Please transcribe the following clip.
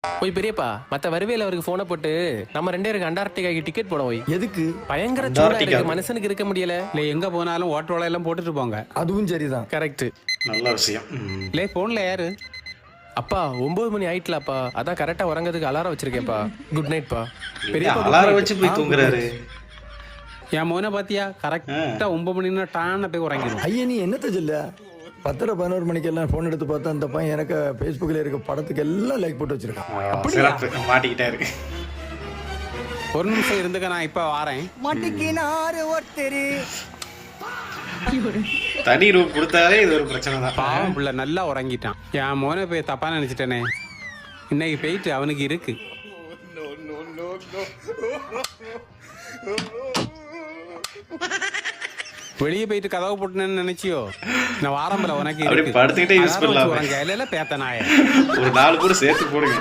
போய் பெரியப்பா மத்த வருவேல அவருக்கு போனை போட்டு நம்ம 2 பேருக்கு அண்டார்டிகாக்கு டிக்கெட் போட போய். எதுக்கு? பயங்கர சூடா இருக்கு, மனுஷனுக்கு இருக்க முடியல. இல்லை எங்கே போனாலும் ஓட்டோல எல்லாம் போட்டுட்டு போங்க. அதுவும் சரிதான். கரெக்ட். நல்ல விஷயம். இல்லை ஃபோனில் யாரு? அப்பா 9 மணி ஆயிட்டலாப்பா, அதான் கரெக்டா உறங்கிறதுக்கு அலாரம் வச்சிருக்கேன்ப்பா. குட் நைட்ப்பா. பெரியப்பா அலாரம் வச்சு போய் தூங்குறாரு. என் மோனை பார்த்தியா, கரெக்டாக 9 மணின்னா டான்னு போய் உறங்கிடும். ஐயா நீ என்னத்த சொல்ல? 10-11 மணிக்கெல்லாம் ஃபோன் எடுத்து பார்த்தா அந்த பையன் எனக்கு ஃபேஸ்புக்கில் இருக்க படத்துக்கு எல்லாம் லைக் போட்டு வச்சிருக்கான். சிறப்பு, மாட்டிக்கிட்டாரு. ஒரு நிமிஷம் இருந்துக்க, நான் இப்போ வாரேன். தனி ரூம் கொடுத்தாலே இது ஒரு பிரச்சனை தான். பாவம் பிள்ளை நல்லா உறங்கிட்டான். என் மோனை போய் தப்பா நினைச்சிட்டேனே. இன்னைக்கு போயிட்டு அவனுக்கு இருக்கு. வெளியே போயிட்டு கதவு போட்டுனேன்னு நினைச்சியோ? நான் வாரம்பல உனக்கு படுத்துக்கிட்டே யூஸ் பண்ணலாம். கையில பேத்த நாய ஒரு 4 கூட சேர்த்து போடுங்க.